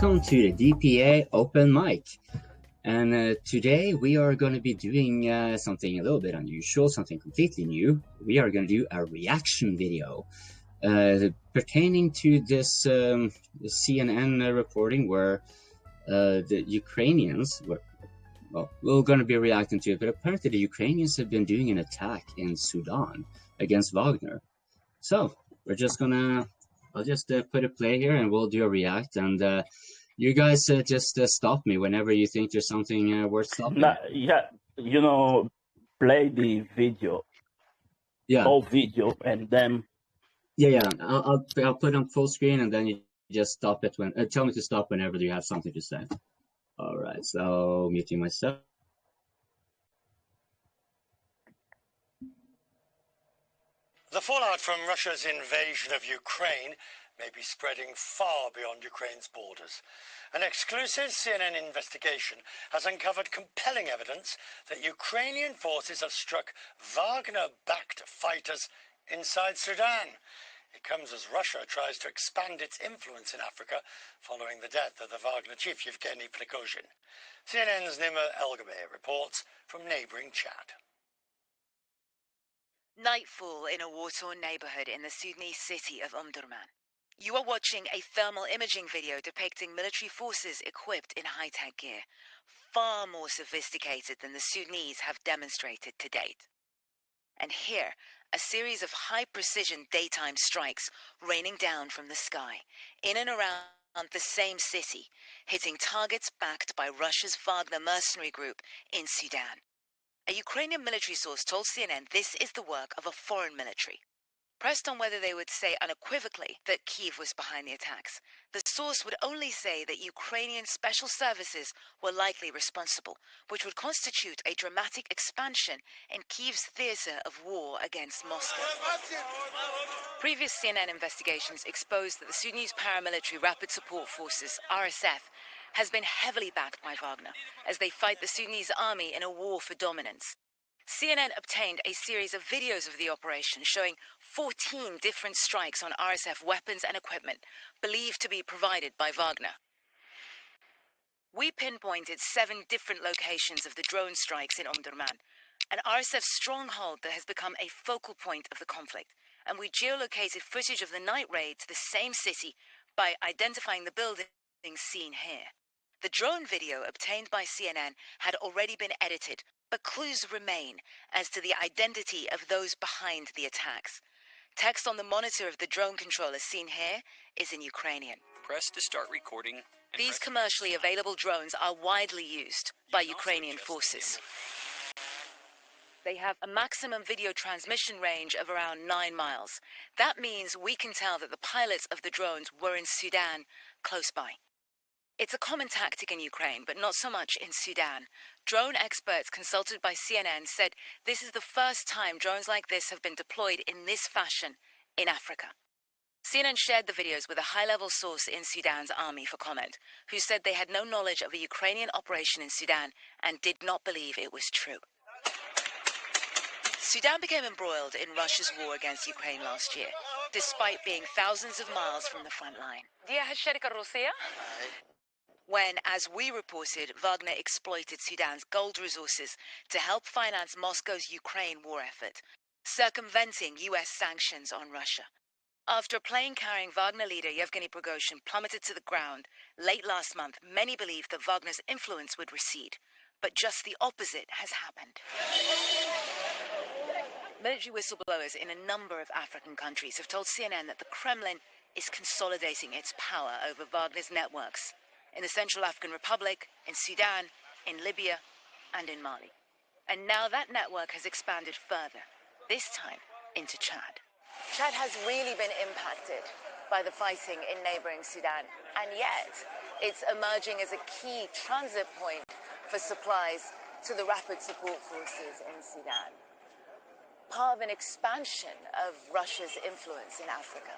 welcome to the DPA Open Mic. And today we are going to be doing something a little bit unusual, something completely new. We are going to do a reaction video pertaining to this CNN reporting where the Ukrainians were, well, we're going to be reacting to it, but apparently the Ukrainians have been doing an attack in Sudan against Wagner. So we're just going to, I'll just put a play here and we'll do a react. And you guys just stop me whenever you think there's something worth stopping. Yeah, you know, play the video. Yeah. Whole video, and then. Yeah. I'll put on full screen, and then you just stop it when. Tell me to stop whenever you have something to say. All right. So muting myself. The fallout from Russia's invasion of Ukraine may be spreading far beyond Ukraine's borders. An exclusive CNN investigation has uncovered compelling evidence that Ukrainian forces have struck Wagner-backed fighters inside Sudan. It comes as Russia tries to expand its influence in Africa following the death of the Wagner chief Yevgeny Prigozhin. CNN's Nima Elgabay reports from neighbouring Chad. Nightfall in a war-torn neighborhood in the Sudanese city of Omdurman. You are watching a thermal imaging video depicting military forces equipped in high-tech gear, far more sophisticated than the Sudanese have demonstrated to date. And here, a series of high-precision daytime strikes raining down from the sky, in and around the same city, hitting targets backed by Russia's Wagner mercenary group in Sudan. A Ukrainian military source told CNN this is the work of a foreign military. Pressed on whether they would say unequivocally that Kyiv was behind the attacks, the source would only say that Ukrainian special services were likely responsible, which would constitute a dramatic expansion in Kyiv's theater of war against Moscow. Previous CNN investigations exposed that the Sudanese paramilitary Rapid Support Forces, RSF, has been heavily backed by Wagner as they fight the Sudanese army in a war for dominance. CNN obtained a series of videos of the operation showing 14 different strikes on RSF weapons and equipment believed to be provided by Wagner. We pinpointed 7 different locations of the drone strikes in Omdurman, an RSF stronghold that has become a focal point of the conflict, and we geolocated footage of the night raid to the same city by identifying the buildings seen here. The drone video obtained by CNN had already been edited, but clues remain as to the identity of those behind the attacks. Text on the monitor of the drone controller seen here is in Ukrainian. Press to start recording. These commercially available drones are widely used by Ukrainian forces. They have a maximum video transmission range of around 9 miles. That means we can tell that the pilots of the drones were in Sudan, close by. It's a common tactic in Ukraine, but not so much in Sudan. Drone experts consulted by CNN said this is the first time drones like this have been deployed in this fashion in Africa. CNN shared the videos with a high-level source in Sudan's army for comment, who said they had no knowledge of a Ukrainian operation in Sudan and did not believe it was true. Sudan became embroiled in Russia's war against Ukraine last year, despite being thousands of miles from the front line. When, as we reported, Wagner exploited Sudan's gold resources to help finance Moscow's Ukraine war effort, circumventing U.S. sanctions on Russia. After a plane carrying Wagner leader Yevgeny Prigozhin plummeted to the ground late last month, many believed that Wagner's influence would recede, but just the opposite has happened. Military whistleblowers in a number of African countries have told CNN that the Kremlin is consolidating its power over Wagner's networks in the Central African Republic, in Sudan, in Libya, and in Mali. And now that network has expanded further, this time into Chad. Chad has really been impacted by the fighting in neighboring Sudan, and yet it's emerging as a key transit point for supplies to the Rapid Support Forces in Sudan. Part of an expansion of Russia's influence in Africa.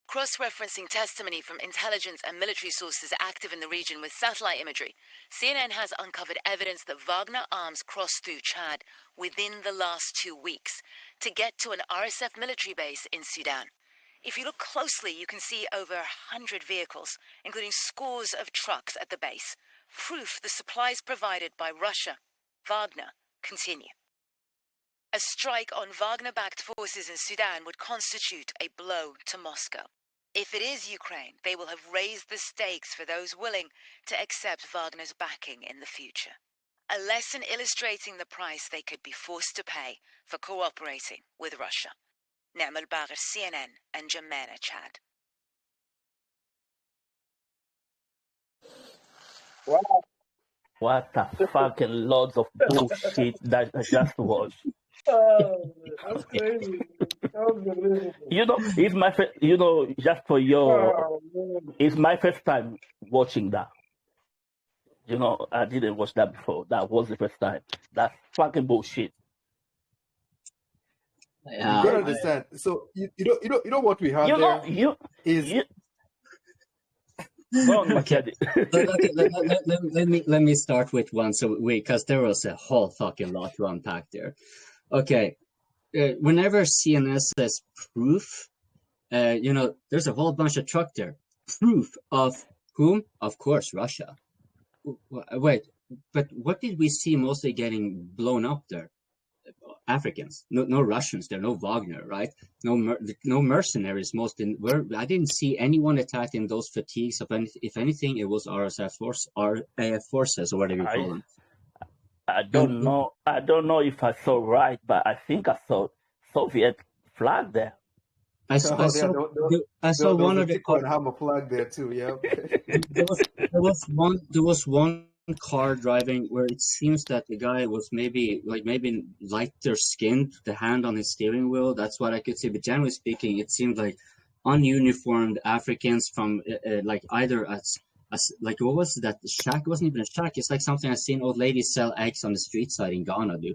Cross-referencing testimony from intelligence and military sources active in the region with satellite imagery, CNN has uncovered evidence that Wagner arms crossed through Chad within the last 2 weeks to get to an RSF military base in Sudan. If you look closely, you can see over 100 vehicles, including scores of trucks at the base. Proof the supplies provided by Russia, Wagner, continue. A strike on Wagner-backed forces in Sudan would constitute a blow to Moscow. If it is Ukraine, they will have raised the stakes for those willing to accept Wagner's backing in the future. A lesson illustrating the price they could be forced to pay for cooperating with Russia. Na'mal Bagher, CNN, and Jamena, Chad. Wow. What a fucking loads of bullshit that I just watched. Oh, that's crazy. Unbelievable. It's my first, just for your, Oh, man. it's my first time watching that. I didn't watch that before. That was the first time. That's fucking bullshit. You gotta understand. So you know what we have Go on, Makiadi. let me start with one, because there was a whole fucking lot to unpack there. Okay, whenever CNS says proof, there's a whole bunch of truck there. Proof of whom? Of course, Russia. Wait, but what did we see mostly getting blown up there? Africans, no Russians there, no Wagner, right? No mercenaries. I didn't see anyone attacked in those fatigues. If anything, it was RSF forces or whatever you call them. I don't know. I don't know if I saw right, but I think I saw Soviet flag there. I saw one of the Hammer flag there too. Yeah. there was one car driving where it seems that the guy was maybe lighter skinned, the hand on his steering wheel. That's what I could see. But generally speaking, it seemed like ununiformed Africans from either what was that? The shack? It wasn't even a shack. It's like something I've seen old ladies sell eggs on the street side in Ghana do.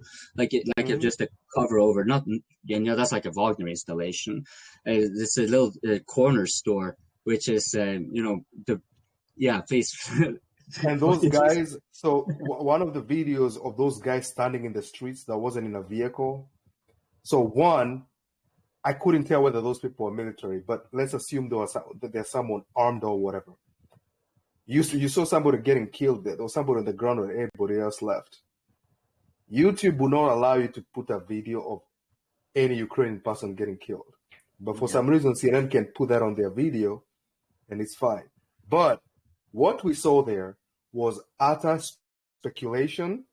Just a cover over. Not, that's like a Wagner installation. It's a little corner store, which is please. And those guys, so one of the videos of those guys standing in the streets that wasn't in a vehicle. So one, I couldn't tell whether those people were military, but let's assume there's someone armed or whatever. You saw somebody getting killed there. There was somebody on the ground when everybody else left. YouTube will not allow you to put a video of any Ukrainian person getting killed. But for some reason, CNN can put that on their video, and it's fine. But what we saw there was utter speculation,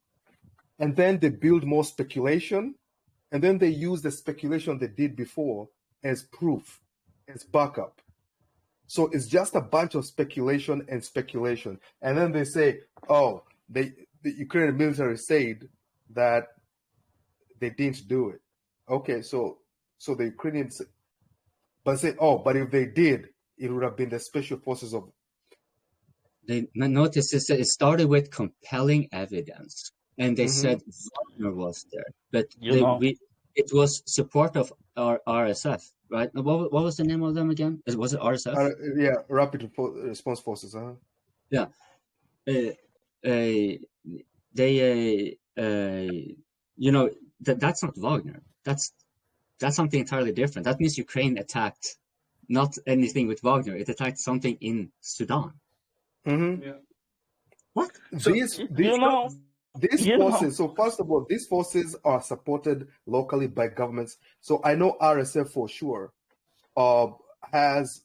and then they build more speculation, and then they use the speculation they did before as proof, as backup. So it's just a bunch of speculation and speculation. And then they say, oh, the Ukrainian military said that they didn't do it. Okay, so the Ukrainians, but say, oh, but if they did, it would have been the special forces of. They notice it started with compelling evidence, and they said Wagner was there, but it was support of our RSF, right? What was the name of them again? Was it RSF? Rapid Response Forces. Yeah, that's not Wagner. That's something entirely different. That means Ukraine attacked not anything with Wagner. It attacked something in Sudan. Mm-hmm. Yeah. What? So, these forces, so first of all, these forces are supported locally by governments. So I know RSF for sure has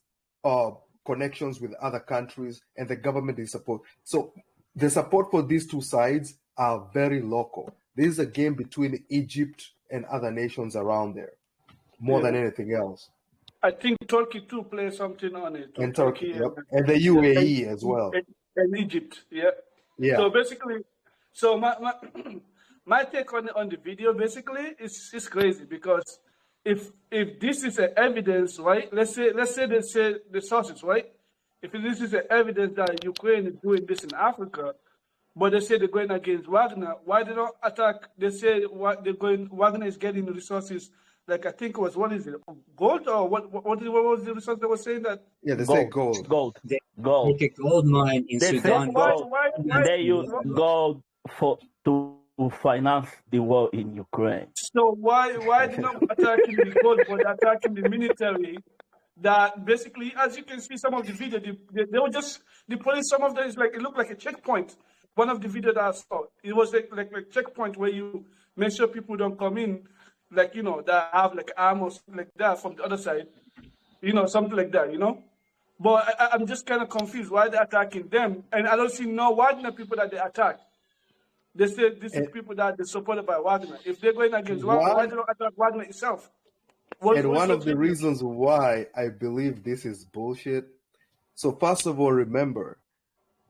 connections with other countries, and the government is support. So the support for these two sides are very local. This is a game between Egypt and other nations around there, more than anything else. I think Turkey too plays something on it. And Turkey, and the UAE as well. And Egypt, yeah. So basically, my take on the video basically is crazy, because if this is an evidence, right? Let's say they say the sources, right? If this is an evidence that Ukraine is doing this in Africa, but they say they're going against Wagner, why they don't attack? They say Wagner is getting resources. Like, I think it was, what is it, gold, or what was the resource they were saying that? Yeah, they say gold. Gold. They make a gold mine in Sudan. They use gold to finance the war in Ukraine. So why not attacking the gold, but attacking the military that basically, as you can see, some of the video, they were just, the police, some of them is like, it looked like a checkpoint. One of the video that I saw, it was like checkpoint where you make sure people don't come in, like, you know, that have like arm or something like that from the other side, you know, something like that, you know. But I'm just kind of confused why they're attacking them, and I don't see no Wagner people that they attack. They say this is people that they're supported by Wagner. If they're going against Wagner, why they don't attack Wagner itself? And one of the reasons why I believe this is bullshit. So first of all, remember,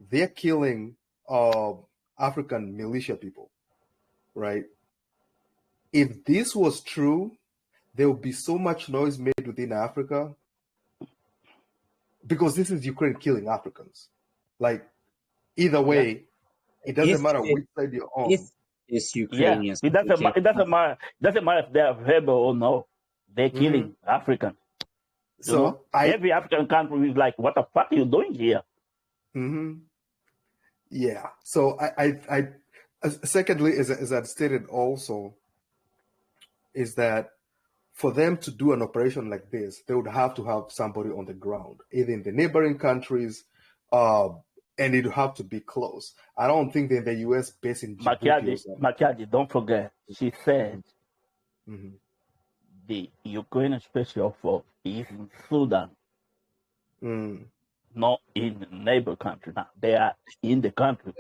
they're killing African militia people, right? If this was true, there would be so much noise made within Africa because this is Ukraine killing Africans. Like, either way, it doesn't matter which side you're on. It's Ukrainians. It doesn't matter if they are rebel or no. They're killing Africans. So every African country is like, what the fuck are you doing here? Yeah. So I secondly, as I stated also, is that for them to do an operation like this, they would have to have somebody on the ground, either in the neighboring countries, and it would have to be close. I don't think that the U.S. based in Makiadi, don't forget, she said the Ukrainian special force is in Sudan, not in the neighbor country. Now they are in the country.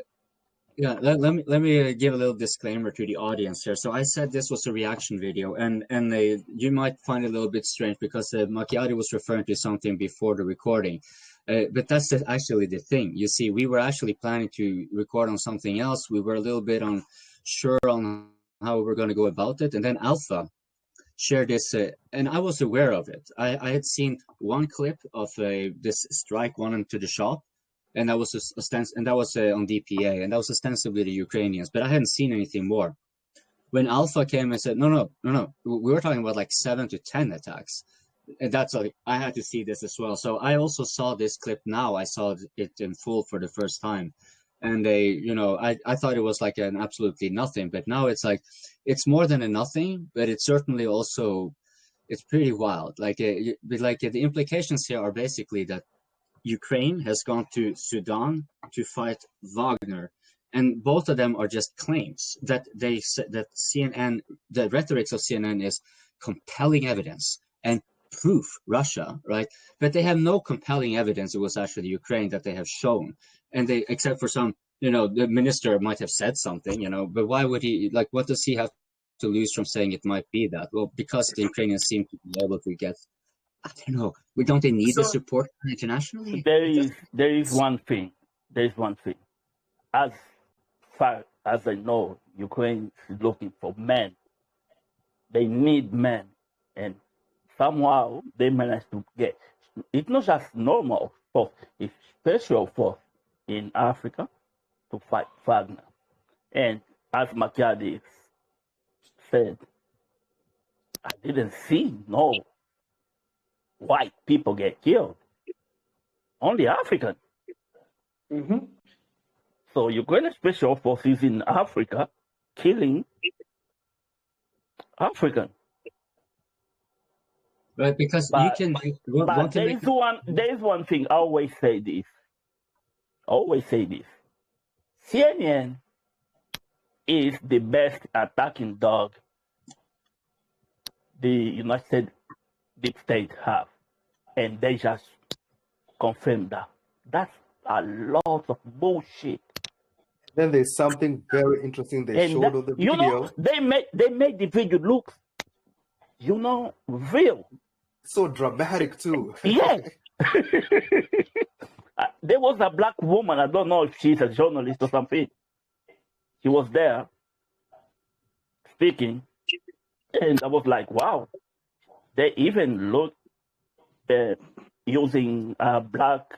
Yeah, let me give a little disclaimer to the audience here. So I said this was a reaction video, and you might find it a little bit strange because Makiadi was referring to something before the recording, but that's actually the thing. You see, we were actually planning to record on something else. We were a little bit unsure on how we were going to go about it, and then Alpha shared this, and I was aware of it. I had seen one clip of this strike one into the shop. And that was on DPA, and that was ostensibly the Ukrainians, but I hadn't seen anything more. When Alpha came and said, no, we were talking about like 7 to 10 attacks, and that's like, I had to see this as well. So I also saw this clip now. I saw it in full for the first time, and I thought it was like an absolutely nothing, but now it's like it's more than a nothing, but it's certainly also it's pretty wild. Like the implications here are basically that Ukraine has gone to Sudan to fight Wagner, and both of them are just claims that that CNN, the rhetoric of CNN is compelling evidence and proof Russia, right? But they have no compelling evidence it was actually Ukraine that they have shown, and they, except for some, the minister might have said something, but why would he, like, what does he have to lose from saying it might be that? Well, because the Ukrainians seem to be able to get, I don't know. Don't they need the support internationally? There is one thing. As far as I know, Ukraine is looking for men. They need men, and somehow they managed to get. It's not just normal force; it's special force in Africa to fight Wagner. And as Makiadi said, I didn't see no white people get killed, only African. So Ukrainian special forces in Africa killing African. Right, because but, you can. But there is one thing. I always say this. CNN is the best attacking dog the United Deep State have. And they just confirm that. That's a lot of bullshit. Then there's something very interesting they showed on the video. They made the video look, real. So dramatic too. Yeah. There was a black woman. I don't know if she's a journalist or something. She was there speaking, and I was like, wow. They even looked. Using a black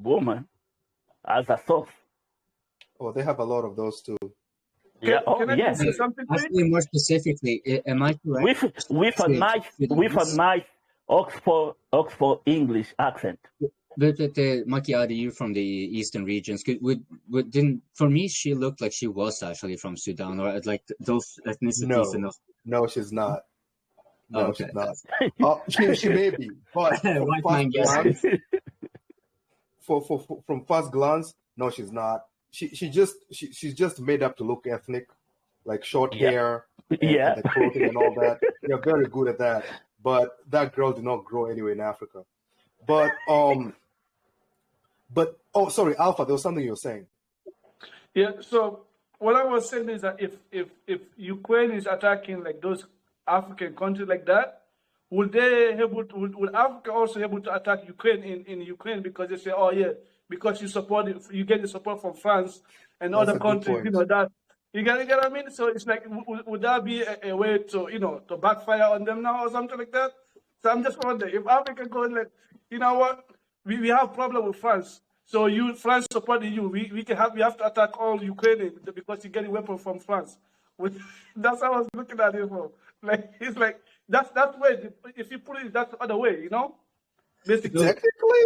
woman as a source. Oh, they have a lot of those too. Yeah. Actually, more specifically, am I correct? With a nice Oxford English accent. But Makiadi, you from the eastern regions, for me she looked like she was actually from Sudan, or like those ethnicities. No, she's not. No, Okay. she's not. She may be, but from White first man guesses. glance, from first glance, no, she's not. She's just made up to look ethnic, like short Yeah. hair and Yeah. the clothing and all that. They're very good at that. But that girl did not grow anywhere in Africa. But oh, sorry, Alpha, there was something you were saying. Yeah. So what I was saying is that if Ukraine is attacking like those African countries like that, would would Africa also able to attack Ukraine in Ukraine because they say, oh yeah, because you get the support from France and That's other a good countries, point. that you get what I mean? So it's like, would that be a way to to backfire on them now or something like that? So I'm just wondering if Africa goes like, you know what, we have problem with France. So France supporting you. We have to attack all Ukrainians because you get a weapon from France. That's how I was looking at it for. Like it's like that's way. If you put it that other way, basically. Technically,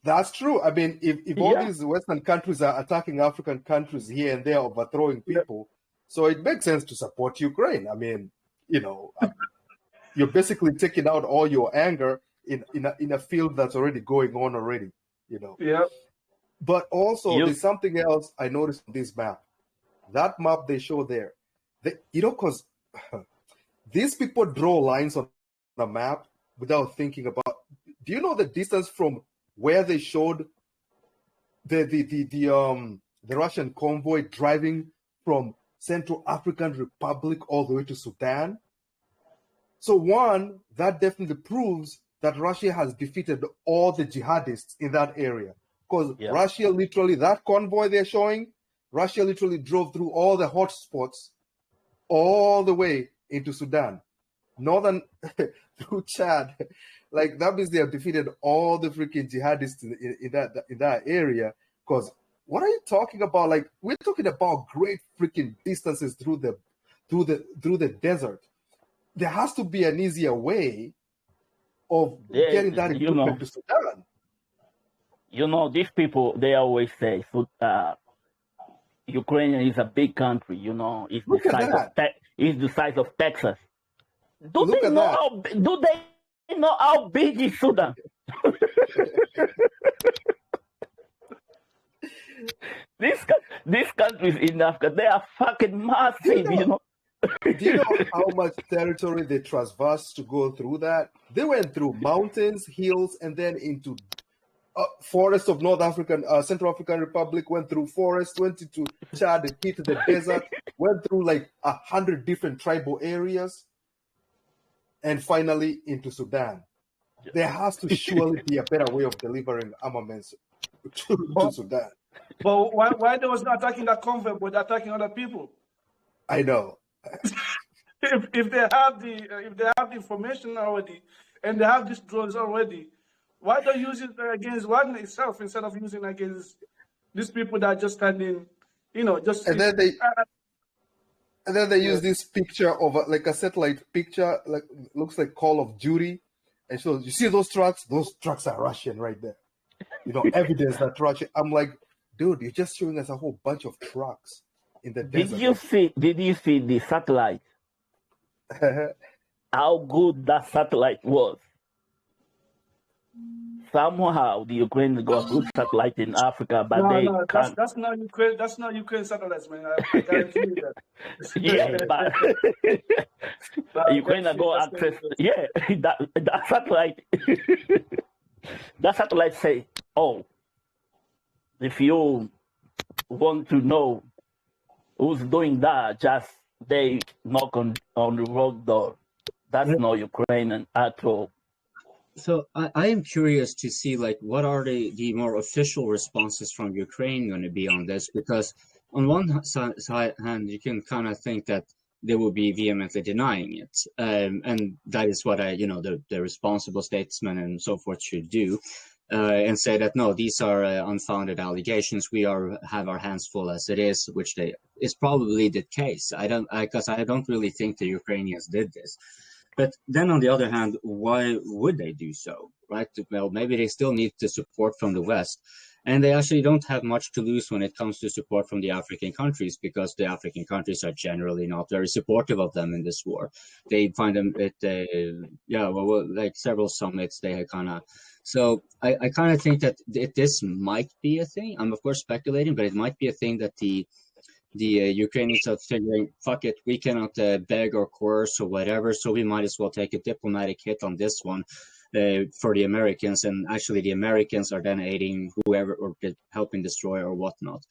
that's true. I mean, if all Yeah. these Western countries are attacking African countries here and there, overthrowing people, so it makes sense to support Ukraine. I mean, you're basically taking out all your anger in a field that's already going on already. Yeah. But also, You- there's something else I noticed on this map. That map they show there, because these people draw lines on the map without thinking about. Do you know the distance from where they showed the Russian convoy driving from Central African Republic all the way to Sudan? So one, that definitely proves that Russia has defeated all the jihadists in that area. Because Yeah. Russia literally, that convoy they're showing, Russia literally drove through all the hotspots all the way into Sudan. Northern through Chad. Like that means they have defeated all the freaking jihadists in that area. Because what are you talking about? Like we're talking about great freaking distances through the desert. There has to be an easier way of Yeah, getting that equipment to Sudan. These people, they always say, Ukraine is a big country, it's Look the at size that. it's the size of Texas. Do Look they at know that. do they know how big is Sudan? These countries in Africa, they are fucking massive, Do you know how much territory they traversed to go through that? They went through mountains, hills, and then into forests of Central African Republic, went through forests, went into Chad, hit the desert, went through like 100 different tribal areas, and finally into Sudan. There has to surely be a better way of delivering armaments to Sudan. But why they was not attacking that convoy, but attacking other people? I know. If they have the information already and they have these drones already, why don't use it against Wagner itself instead of using against these people that are just standing, just. And then they use this picture of like a satellite picture, like looks like Call of Duty, and so you see those trucks? Those trucks are Russian right there. Evidence that Russian. I'm like, dude, you're just showing us a whole bunch of trucks in the desert. Did you see the satellite? How good that satellite was. Somehow the Ukrainians got good satellite in Africa, but they can't. That's not Ukraine. That's not Ukraine satellites, man. I guarantee you that. Yeah, but Ukraine go access. Yeah, that satellite. That satellite say, "Oh, if you want to know who's doing that, just they knock on the road door. That's not Ukrainian at all." So I am curious to see like what are the more official responses from Ukraine going to be on this, because on one hand you can kind of think that they will be vehemently denying it, and that is what the responsible statesmen and so forth should do, and say that no, these are unfounded allegations. We have our hands full as it is, which is probably the case. Because I don't really think the Ukrainians did this. But then on the other hand, why would they do so, right? Well, maybe they still need the support from the West. And they actually don't have much to lose when it comes to support from the African countries, because the African countries are generally not very supportive of them in this war. They find them at, like several summits, they kind of. So I kind of think that this might be a thing. I'm of course speculating, but it might be a thing that the Ukrainians are figuring, fuck it, we cannot beg or coerce or whatever, so we might as well take a diplomatic hit on this one. For the Americans, and actually the Americans are then aiding whoever or helping destroy or whatnot,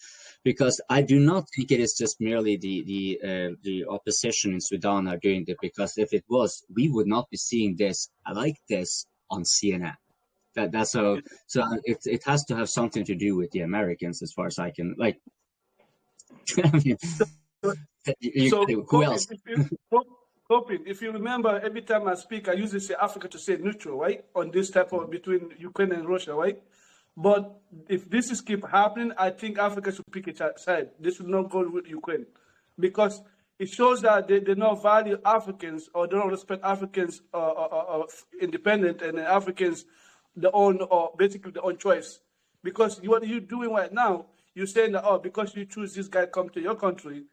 because I do not think it is just merely the opposition in Sudan are doing it, because if it was, we would not be seeing this like this on CNN. That's so it has to have something to do with the Americans, as far as I can like. I mean, who else? If you remember, every time I speak, I usually say Africa to say neutral, right? On this type of between Ukraine and Russia, right? But if this is keep happening, I think Africa should pick a side. They should not go with Ukraine, because it shows that they don't value Africans, or they don't respect Africans independent, and Africans basically their own choice. Because what you're doing right now, you're saying that, oh, because you choose this guy come to your country,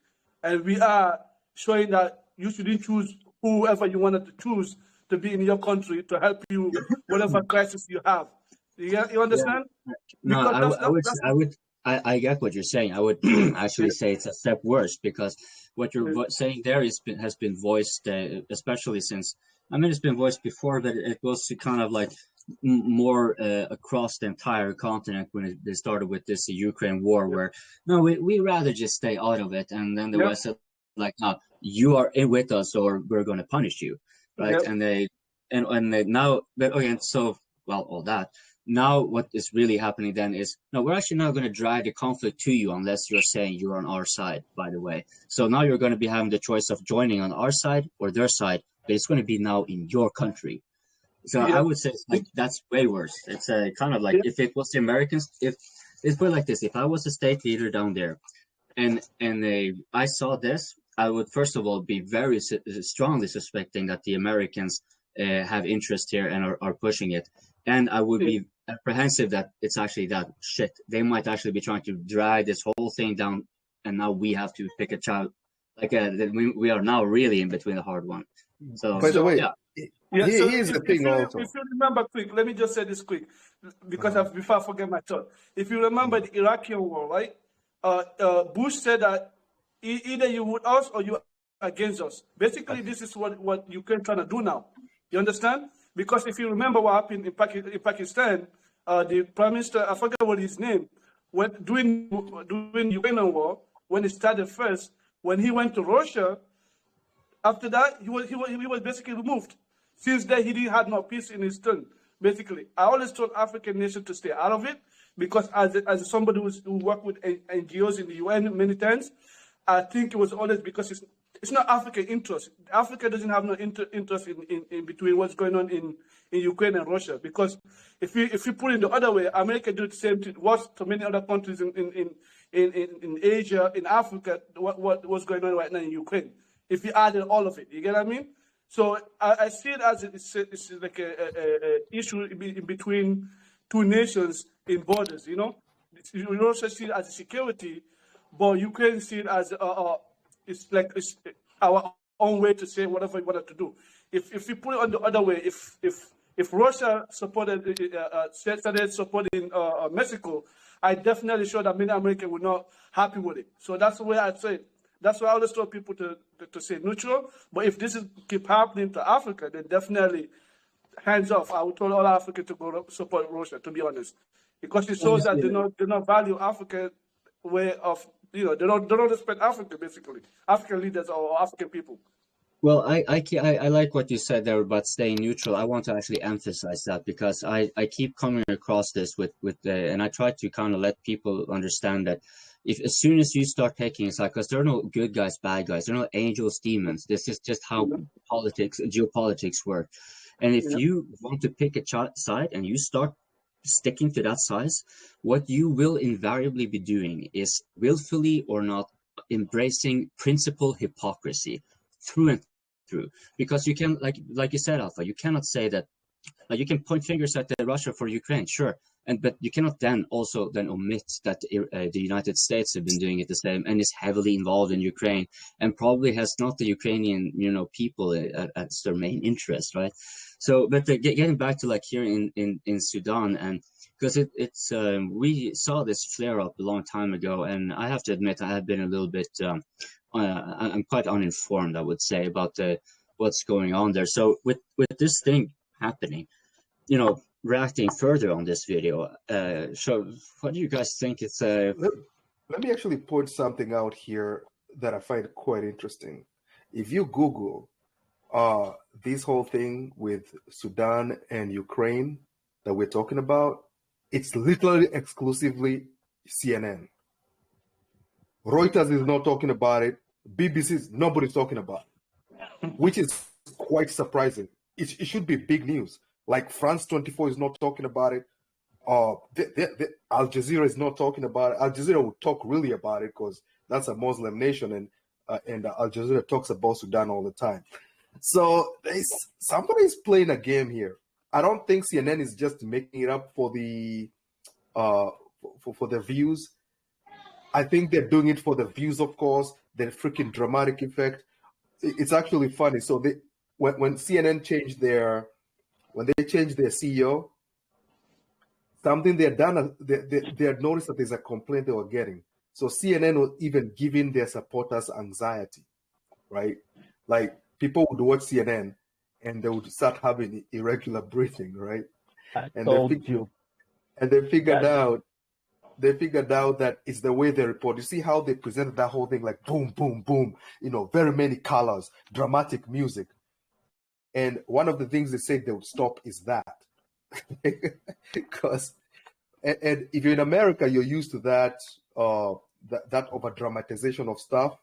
and we are showing that you shouldn't choose whoever you wanted to choose to be in your country to help you whatever crisis you have. You understand? Yeah. No, I get what you're saying. I would actually say it's a step worse, because what you're saying there has been voiced, especially since, I mean, it's been voiced before, but it was kind of like more across the entire continent when they started with this Ukraine war, where no, we rather just stay out of it, and then the West said, like, no, you are in with us or we're going to punish you, right? And they now, but again, so well, all that. Now what is really happening then is, no, we're actually not going to drive the conflict to you unless you're saying you're on our side, by the way. So now you're going to be having the choice of joining on our side or their side, but it's going to be now in your country. So I would say like that's way worse. It's kind of like if it was the Americans, if it's put like this, if I was a state leader down there and I saw this, I would first of all be very strongly suspecting that the Americans have interest here and are pushing it. And I would be apprehensive that it's actually that shit. They might actually be trying to drag this whole thing down, and now we have to pick a child. Like we are now really in between a hard one. So, by the way, here's the thing also. If you remember quick, let me just say this quick, because before I forget my thought. If you remember the Iraqi war, right? Bush said that either you with us or you against us. Basically, this is what Ukraine trying to do now. You understand? Because if you remember what happened in Pakistan, the Prime Minister, I forget what his name, when during Ukrainian war, when it started first, when he went to Russia, after that he was basically removed. Since then he didn't have no peace in his turn. Basically, I always told African nations to stay out of it, because as somebody who worked with NGOs in the UN many times, I think it was always because it's not African interest. Africa doesn't have no interest in between what's going on in Ukraine and Russia. Because if you put it the other way, America do the same thing. What to many other countries in Asia, in Africa, what's going on right now in Ukraine. If you added all of it, you get what I mean? So I see it as it's like a issue in between two nations in borders. You know, you also see it as a security, but Ukraine see it as it's our own way to say whatever we wanted to do. If we put it on the other way, if Russia started supporting Mexico, I definitely sure that many Americans were not happy with it. So that's the way I say it. That's why I always tell people to say neutral. But if this keep happening to Africa, then definitely hands off. I would tell all Africans to go support Russia, to be honest, because it shows that they not value African way of, you know, they don't respect Africa, basically, African leaders or African people. Well, I like what you said there about staying neutral. I want to actually emphasize that, because I keep coming across this and I try to kind of let people understand that as soon as you start taking a side, because there are no good guys, bad guys, there are no angels, demons. This is just how geopolitics work. And if you want to pick a side and you start sticking to that size, what you will invariably be doing is willfully or not embracing principal hypocrisy through and through. Because you can, like you said, Alpha, you cannot say that like you can point fingers at Russia for Ukraine, sure, but you cannot then also omit that the United States have been doing it the same and is heavily involved in Ukraine and probably has not the Ukrainian people as their main interest, right? So, but getting back to like here in Sudan, and because it's we saw this flare up a long time ago, and I have to admit I have been a little bit I'm quite uninformed, I would say, about what's going on there. So with this thing happening, reacting further on this video, so what do you guys think? It's let me actually point something out here that I find quite interesting. If you Google this whole thing with Sudan and Ukraine that we're talking about, it's literally exclusively CNN. Reuters is not talking about it. BBC, nobody's talking about it, which is quite surprising. It should be big news. Like France 24 is not talking about it. Al Jazeera is not talking about it. Al Jazeera would talk really about it because that's a Muslim nation, and Al Jazeera talks about Sudan all the time. So somebody's playing a game here. I don't think CNN is just making it up for the for the views. I think they're doing it for the views, of course, the freaking dramatic effect. It's actually funny. So when CNN changed their CEO, something they had noticed that there's a complaint they were getting. So CNN was even giving their supporters anxiety, right? Like people would watch CNN and they would start having irregular breathing, right? And they figured out that it's the way they report. You see how they presented that whole thing like boom, boom, boom, very many colors, dramatic music. And one of the things they said they would stop is that. Because, and if you're in America, you're used to that over dramatization of stuff.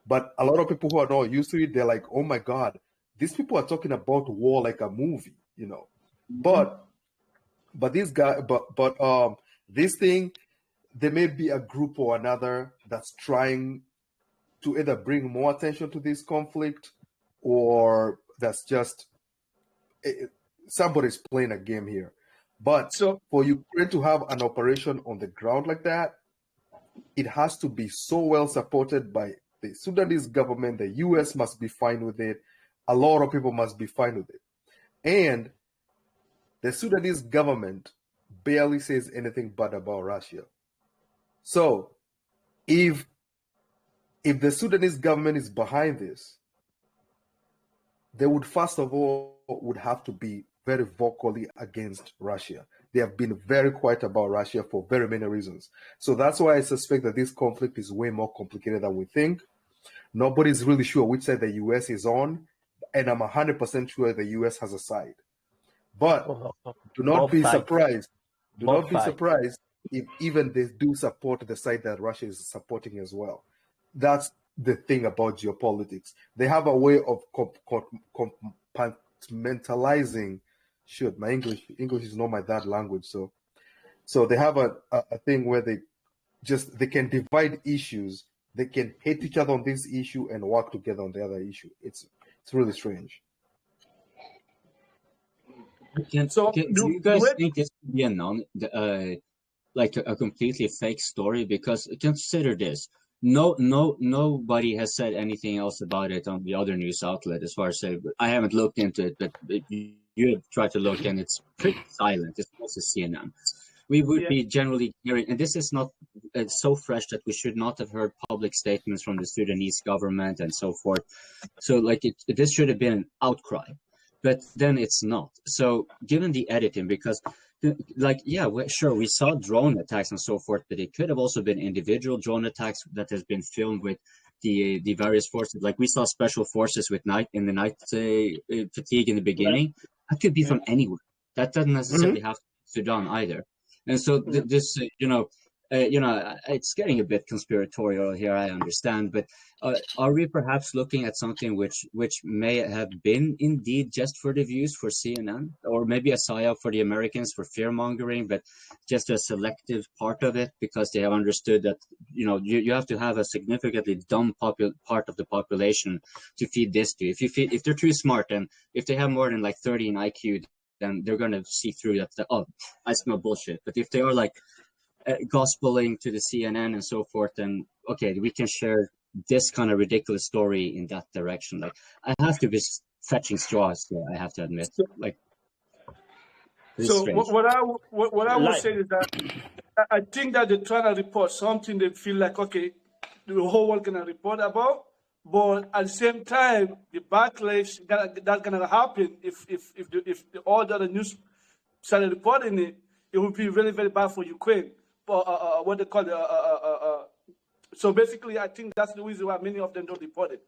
But a lot of people who are not used to it, they're like, oh my God, these people are talking about war like a movie, But this thing, there may be a group or another that's trying to either bring more attention to this conflict, or that's just somebody's playing a game here. But for Ukraine to have an operation on the ground like that, it has to be so well supported by the Sudanese government. The US must be fine with it. A lot of people must be fine with it. And the Sudanese government barely says anything bad about Russia. So if the Sudanese government is behind this, they would first of all would have to be very vocally against Russia. They have been very quiet about Russia for very many reasons. So that's why I suspect that this conflict is way more complicated than we think. Nobody's really sure which side the US is on, and I'm 100% sure the US has a side. But do not be surprised. Do not be surprised if even they do support the side that Russia is supporting as well. That's the thing about geopolitics. They have a way of compartmentalizing. Shoot, my English is not my third language, so they have a thing where they can divide issues. They can hate each other on this issue and work together on the other issue. It's really strange. Do you guys think this could be like a completely fake story? Because consider this: nobody has said anything else about it on the other news outlet. As far as I haven't looked into it, but you have tried to look, and it's pretty silent. It's also CNN. We would be generally hearing, and this is not so fresh that we should not have heard public statements from the Sudanese government and so forth. So, like, this should have been an outcry. But then it's not. So given the editing, because sure, we saw drone attacks and so forth, but it could have also been individual drone attacks that has been filmed with the various forces. Like we saw special forces with night fatigue in the beginning. That could be from anywhere. That doesn't necessarily have to be Sudan either. And so this, it's getting a bit conspiratorial here, I understand, but are we perhaps looking at something which may have been indeed just for the views for CNN, or maybe a psyop for the Americans for fear-mongering, but just a selective part of it because they have understood that, you have to have a significantly dumb part of the population to feed this to. If they're too smart, and if they have more than like 30 in IQ, then they're going to see through that. Oh, I smell bullshit. But if they are like gospeling to the CNN and so forth, then okay, we can share this kind of ridiculous story in that direction. Like, I have to be fetching straws here, I have to admit. Like, so what I would Like, say is that I think that they're trying to report something they feel like, okay, the whole world gonna report about, but at the same time, the backlash that's gonna happen if all the other news started reporting it, it would be really, very bad for Ukraine. But what they call it, so basically, I think that's the reason why many of them don't report it,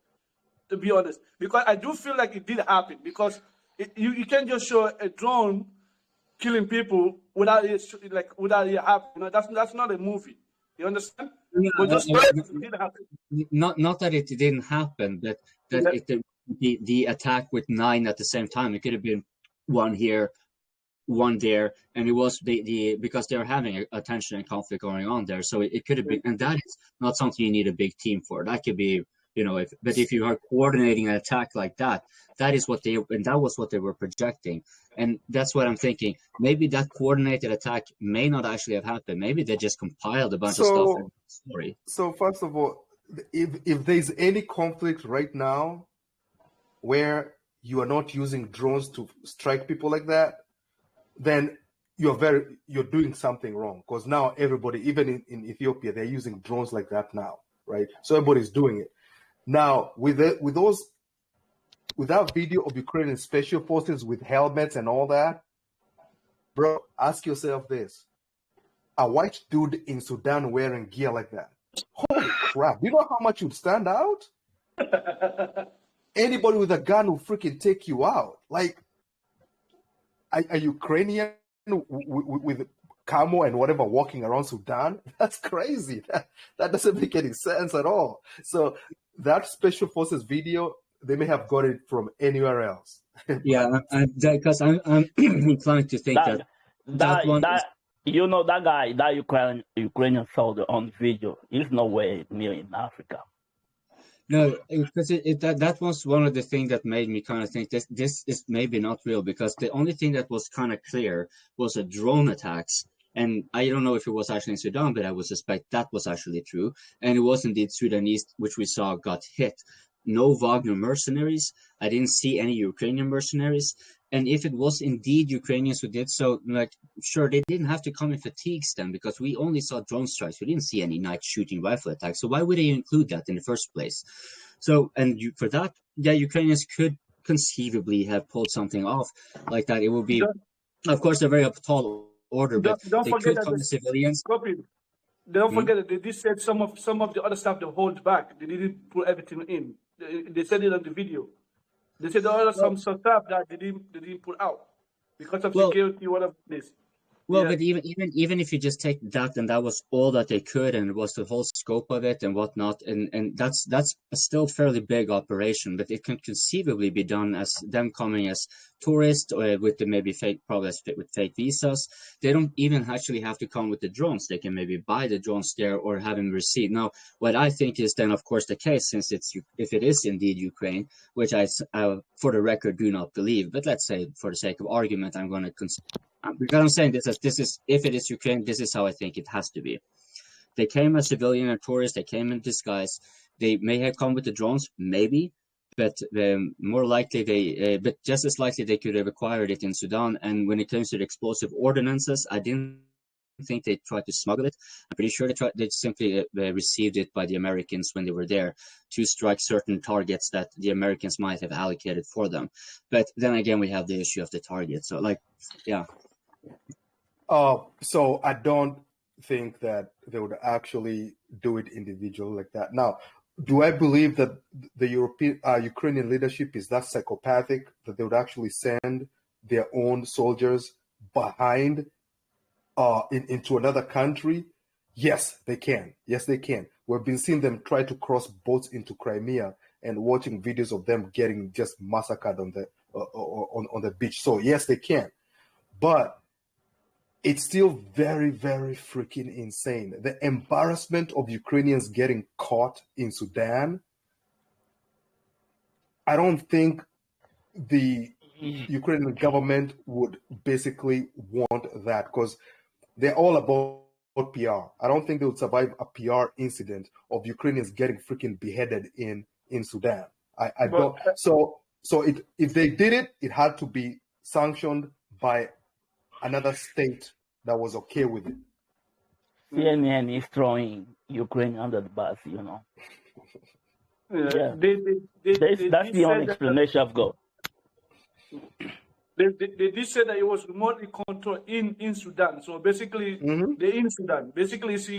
to be honest. Because I do feel like it did happen, because you can't just show a drone killing people without it happening. You know, that's not a movie. You understand? But just it did happen. Not that it didn't happen, but that the attack with 9 at the same time. It could have been one here, one there, and it was because they were having a tension and conflict going on there. So it could have been, and that is not something you need a big team for. That could be, you know, if you are coordinating an attack like that, that was what they were projecting. And that's what I'm thinking. Maybe that coordinated attack may not actually have happened. Maybe they just compiled a bunch of stuff in the story. So first of all, if there's any conflict right now where you are not using drones to strike people like that, then you're doing something wrong. Because now everybody, even in Ethiopia, they're using drones like that now, right? So everybody's doing it. Now, with that video of Ukrainian special forces with helmets and all that, bro, ask yourself this. A white dude in Sudan wearing gear like that. Holy crap. You know how much you'd stand out? Anybody with a gun will freaking take you out. Like, a Ukrainian with camo and whatever walking around Sudan? That's crazy. That doesn't make any sense at all. So that special forces video, they may have got it from anywhere else. Yeah, because I'm inclined to think that one. You know, that guy, that Ukrainian soldier on the video, is nowhere near in Africa. No, because that was one of the things that made me kind of think this is maybe not real, because the only thing that was kind of clear was a drone attacks. And I don't know if it was actually in Sudan, but I would suspect that was actually true. And it was indeed Sudanese, which we saw got hit. No Wagner mercenaries. I didn't see any Ukrainian mercenaries. And if it was indeed Ukrainians who did so, like, sure, they didn't have to come in fatigues then, because we only saw drone strikes. We didn't see any night shooting rifle attacks. So why would they include that in the first place? So, and for that, yeah, Ukrainians could conceivably have pulled something off like that. It would be, of course, a very tall order, but don't they forget could come to civilians. Don't forget that they did said some of the other stuff they hold back. They didn't put everything in. They said it on the video. They said there are some stuff that they didn't put out because of security, whatever it is. Well, but even if you just take that, and that was all that they could, and it was the whole scope of it and whatnot, and that's a still fairly big operation, but it can conceivably be done as them coming as tourists or with the maybe probably with fake visas. They don't even actually have to come with the drones. They can maybe buy the drones there or have them received. Now, what I think is then, of course, the case, since if it is indeed Ukraine, which I for the record do not believe, but let's say for the sake of argument, I'm going to because I'm saying this is if it is Ukraine, this is how I think it has to be. They came as civilian and tourists. They came in disguise. They may have come with the drones, maybe, but more likely but just as likely they could have acquired it in Sudan. And when it comes to the explosive ordinances, I didn't think they tried to smuggle it. I'm pretty sure they simply received it by the Americans when they were there to strike certain targets that the Americans might have allocated for them. But then again, we have the issue of the target. So, like, yeah. So I don't think that they would actually do it individually like that. Now, do I believe that the Ukrainian leadership is that psychopathic that they would actually send their own soldiers behind into another country? Yes, they can. Yes, they can. We've been seeing them try to cross boats into Crimea and watching videos of them getting just massacred on the beach. So yes, they can. But it's still very, very freaking insane. The embarrassment of Ukrainians getting caught in Sudan. I don't think the Ukrainian government would basically want that because they're all about PR. I don't think they would survive a PR incident of Ukrainians getting freaking beheaded in Sudan. I don't. So if they did it, it had to be sanctioned by another state that was okay with it. CNN is throwing Ukraine under the bus, you know. Yeah, that's the only explanation I've got. They did say that it was remotely controlled in Sudan. So basically, they're in Sudan. Basically, so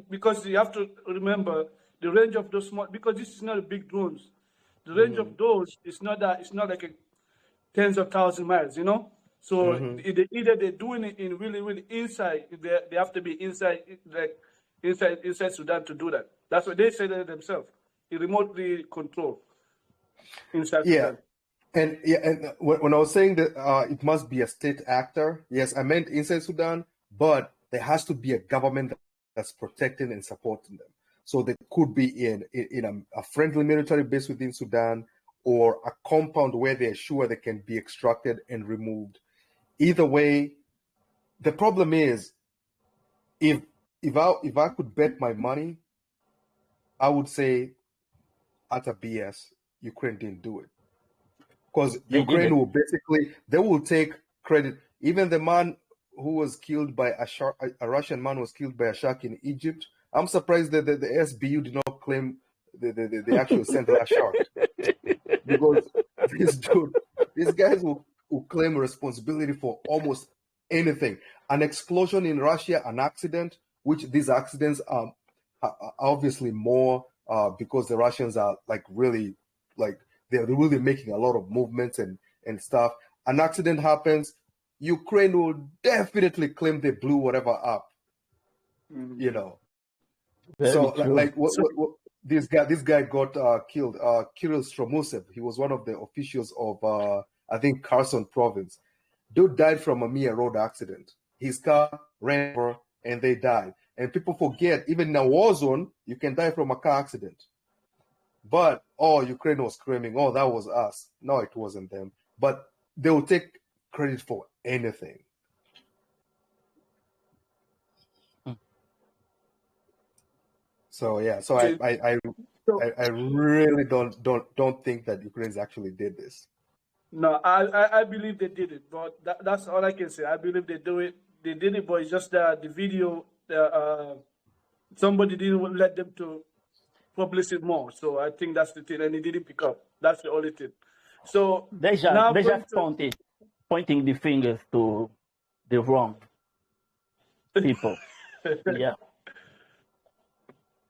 because you have to remember the range of those small, because this is not a big drones. The range of those is not like a tens of thousands miles, you know. So either they're doing it in really inside. They have to be inside, like inside Sudan to do that. That's what they say themselves. It remotely controlled inside Sudan. And when I was saying that it must be a state actor, yes, I meant inside Sudan, but there has to be a government that's protecting and supporting them. So they could be in a friendly military base within Sudan, or a compound where they're sure they can be extracted and removed. Either way, the problem is, if I could bet my money, I would say, at a BS, Ukraine didn't do it. Because Ukraine will they will take credit. Even the man who was killed by a Russian man was killed by a shark in Egypt. I'm surprised that the SBU did not claim the actual sent that shark. Because these guys will claim responsibility for almost anything. An explosion in Russia, an accident, which these accidents are obviously more because the Russians are they're really making a lot of movements and stuff. An accident happens, Ukraine will definitely claim they blew whatever up, you know. Very what this guy got killed. Kirill Stromusev. He was one of the officials of I think Kherson province. Dude died from a mere road accident. His car ran over and they died. And people forget, even in a war zone, you can die from a car accident. But Ukraine was screaming, "Oh, that was us." No, it wasn't them. But they will take credit for anything. So yeah, so I really don't think that Ukrainians actually did this. No, I believe they did it, but that's all I can say. I believe they do it. They did it, but it's just the video. Somebody didn't let them to publish it more, so I think that's the thing, and it didn't pick up. That's the only thing. So they just pointing the fingers to the wrong people. Yeah.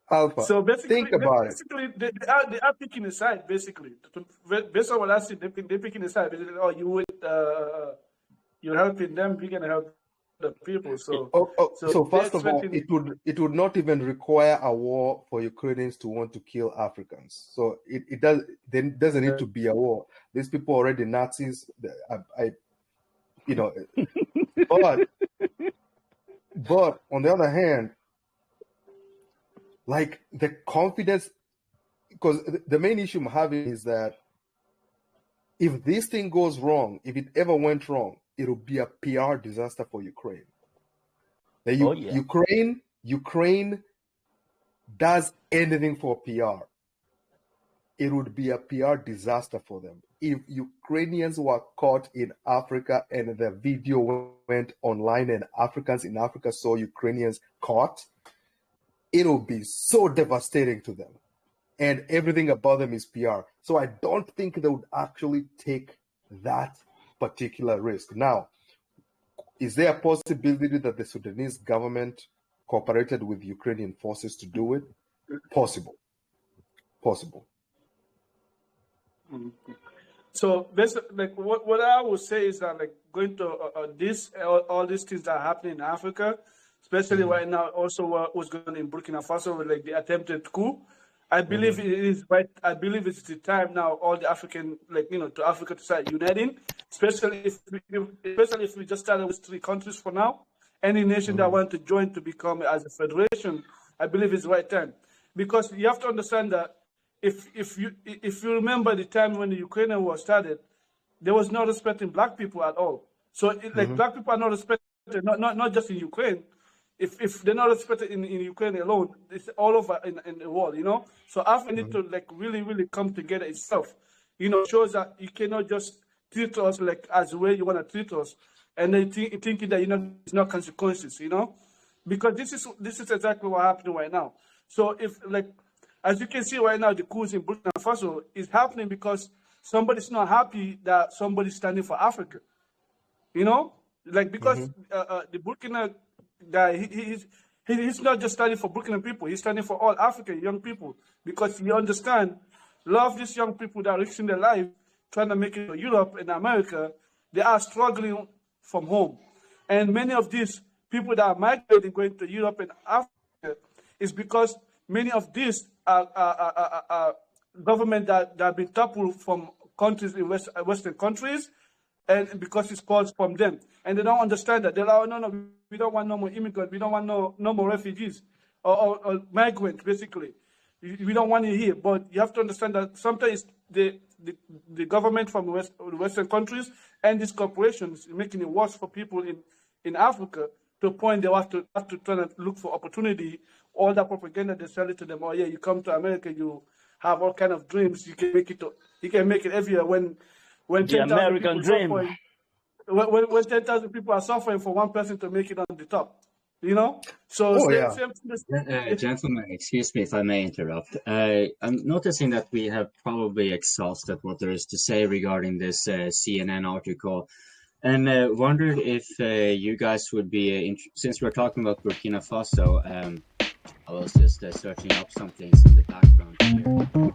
Alpha. So basically, think about it. They are picking a side. Basically, based on what I see, they're picking a side. Basically, you're helping them, we're gonna help the people. So first of all, it would not even require a war for Ukrainians to want to kill Africans. So it doesn't need to be a war. These people are already Nazis. But on the other hand, like the confidence, because the main issue I'm having is that if this thing goes wrong, if it ever went wrong, it'll be a PR disaster for Ukraine. Ukraine does anything for PR. It would be a PR disaster for them. If Ukrainians were caught in Africa and the video went online and Africans in Africa saw Ukrainians caught, it'll be so devastating to them. And everything about them is PR. So I don't think they would actually take that particular risk. Now, is there a possibility that the Sudanese government cooperated with Ukrainian forces to do it? Possible. So basically, like what I would say is that, like, going to all these things that are happening in Africa, especially right now, also what's going on in Burkina Faso with like the attempted coup. I believe it is right. I believe it's the time now. All the African, to Africa to start uniting, especially if we just started with 3 countries for now. Any nation that want to join to become as a federation, I believe it's the right time, because you have to understand that if you remember the time when the Ukrainian war started, there was no respect in black people at all. So like black people are not respected, not just in Ukraine. If they're not respected in Ukraine alone, it's all over in the world, you know. So Africa need to like really come together itself. You know, shows that you cannot just treat us like as the way you want to treat us, and then thinking that there's no consequences, you know, because this is exactly what happening right now. So if like, as you can see right now, the coups in Burkina Faso is happening because somebody's not happy that somebody's standing for Africa, you know, like because the Burkina guy, he's not just standing for Burkina people, he's standing for all African young people, because you understand, a lot of these young people that are risking their life trying to make it to Europe and America, they are struggling from home. And many of these people that are migrating, going to Europe and Africa, is because many of these are government that have been toppled from countries in Western countries, and because it's caused from them. And they don't understand that. They're like, no, we don't want no more immigrants. We don't want no more refugees or migrants, basically. We don't want it here. But you have to understand that sometimes the government from the Western countries and these corporations making it worse for people in Africa, to a point they have to try to look for opportunity. All that propaganda they sell it to them. Oh yeah, you come to America, you have all kind of dreams. You can make it everywhere. When the American dream. When 10,000 people are suffering for one person to make it on the top, you know. So gentlemen, excuse me if I may interrupt. I'm noticing that we have probably exhausted what there is to say regarding this CNN article, and wondered if you guys would be since we're talking about Burkina Faso. I was just searching up some things in the background here.